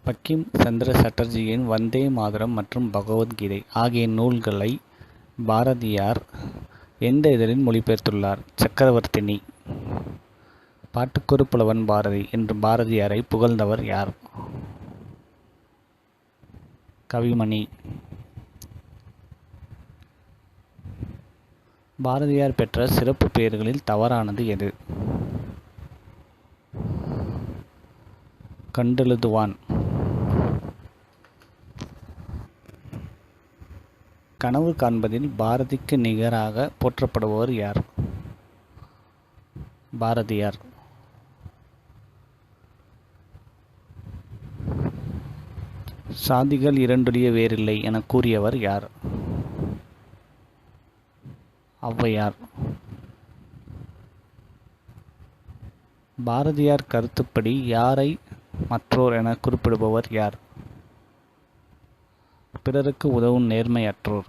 பங்கிம் சந்திர சட்டர்ஜியின் வந்தே மாதரம் மற்றும் பகவத்கீதை ஆகிய நூல்களை பாரதியார் எந்த இதழில் மொழிபெயர்த்துள்ளார்? சக்கரவர்த்தினி. பாட்டுக்கொரு புலவன் பாரதி என்று பாரதியாரை புகழ்ந்தவர் யார்? கவிமணி. பாரதியார் பெற்ற சிறப்பு பெயர்களில் தவறானது எது? கண்டெழுதுவான். கனவு காண்பதில் பாரதிக்கு நிகராக போற்றப்படுபவர் யார்? பாரதியார். சாதிகள் இரண்டொழிய வேறில்லை என கூறியவர் யார்? ஔவையார். பாரதியார் கருத்துப்படி யாரை மற்றோர் என குறிப்பிடுபவர் யார்? பிறருக்கு உதவும் நேர்மையற்றோர்.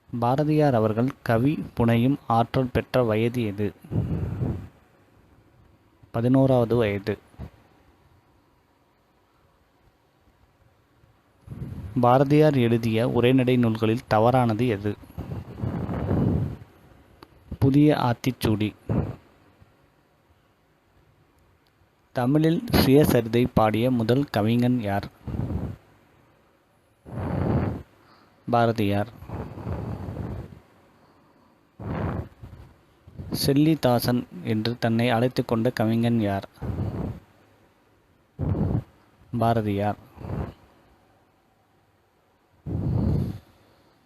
பாரதியார் அவர்கள் கவி புனையும் ஆற்றல் பெற்ற வயது எது? 11வது வயது. பாரதியார் எழுதிய உரைநடை நூல்களில் தவறானது எது? புதிய ஆத்திச்சூடி. தமிழில் சுயசரிதை பாடிய முதல் கவிஞன் யார்? பாரதியார். செல்லிதாசன் என்று தன்னை அழைத்துக் கொண்ட கவிஞன் யார்? பாரதியார்.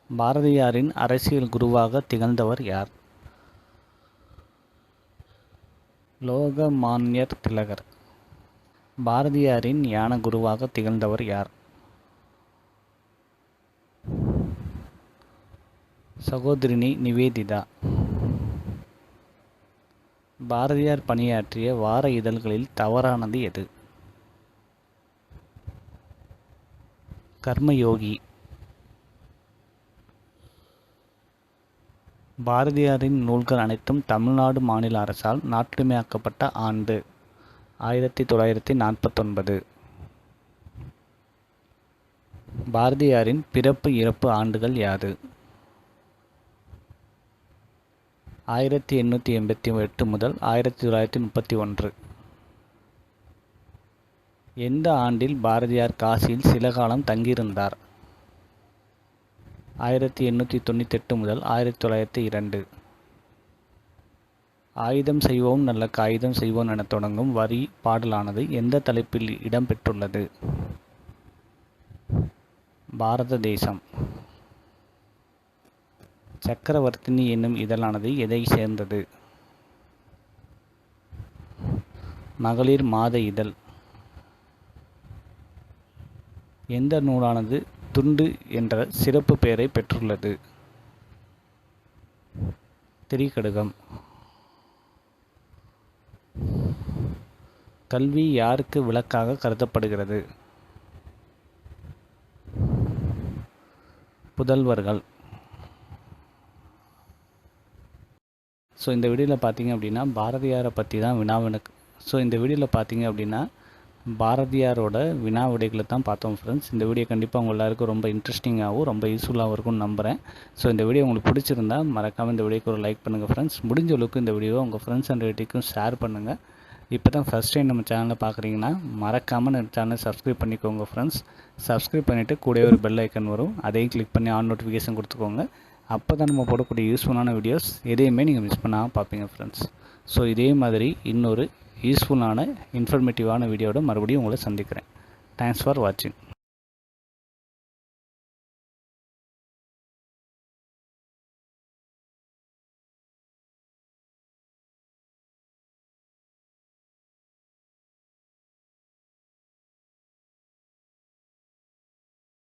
பாரதியாரின் அரசியல் குருவாக திகழ்ந்தவர் யார்? லோகமான்யர் திலகர். பாரதியாரின் ஞான குருவாக திகழ்ந்தவர் யார்? சகோதரினி நிவேதிதா. பாரதியார் பணியாற்றிய வார இதழ்களில் தவறானது எது? கர்மயோகி. பாரதியாரின் நூல்கள் அனைத்தும் தமிழ்நாடு மாநில அரசால் நாட்டுடைமையாக்கப்பட்ட ஆண்டு 1949. பாரதியாரின் பிறப்பு இறப்பு ஆண்டுகள் யாது? 1888 முதல் 1931. எந்த ஆண்டில் பாரதியார் காசியில் சில காலம் தங்கியிருந்தார்? 1898 முதல் 1902. ஆயுதம் செய்வோம் நல்ல காகிதம் செய்வோம் என தொடங்கும் வரி பாடலானது எந்த தலைப்பில் இடம்பெற்றுள்ளது? பாரத தேசம். சக்கரவர்த்தினி என்னும் இதழானது எதை சேர்ந்தது? மகளிர் மாத இதழ். எந்த நூலானது துண்டு என்ற சிறப்பு பெயரை பெற்றுள்ளது? திரிகடுகம். கல்வி யாருக்கு விளக்காக கருதப்படுகிறது? புதல்வர்கள். ஸோ இந்த வீடியோவில் பார்த்தீங்க அப்படின்னா பாரதியாரை பற்றி தான் வினாவினுக்கு. ஸோ இந்த வீடியோவில் பார்த்தீங்க அப்படின்னா பாரதியாரோட வினா விடைகளை தான் பார்த்தோம் ஃப்ரெண்ட்ஸ். இந்த வீடியோ கண்டிப்பாக உங்கள் எல்லாருக்கும் ரொம்ப இன்ட்ரெஸ்டிங்காகவும் ரொம்ப யூஸ்ஃபுல்லாகவும் இருக்கும்னு நம்புகிறேன். ஸோ இந்த வீடியோ உங்களுக்கு பிடிச்சிருந்தா மறக்காமல் இந்த வீடியோக்கு ஒரு லைக் பண்ணுங்கள் ஃப்ரெண்ட்ஸ். முடிஞ்ச அளவுக்கு இந்த வீடியோவை உங்கள் ஃப்ரெண்ட்ஸ் அண்ட் ரிலேட்டிவ்க்கும் ஷேர் பண்ணுங்கள். இப்போ தான் ஃபஸ்ட் டைம் நம்ம சேனலை பார்க்குறீங்கன்னா மறக்காமல் நம்ம சேனலை சப்ஸ்கிரைப் பண்ணிக்கோங்க ஃப்ரெண்ட்ஸ். சப்ஸ்கிரைப் பண்ணிவிட்டு கூடவே ஒரு பெல் ஐக்கன் வரும், அதையும் கிளிக் பண்ணி ஆன் நோட்டிஃபிகேஷன் கொடுத்துக்கோங்க. அப்போ தான் நம்ம போடக்கூடிய யூஸ்ஃபுல்லான வீடியோஸ் எதையுமே நீங்கள் மிஸ் பண்ணாமல் பார்ப்பீங்க ஃப்ரெண்ட்ஸ். ஸோ இதே மாதிரி இன்னொரு யூஸ்ஃபுல்லான இன்ஃபர்மேட்டிவான வீடியோட மறுபடியும் உங்களை சந்திக்கிறேன். தேங்க்ஸ் ஃபார் வாட்சிங்.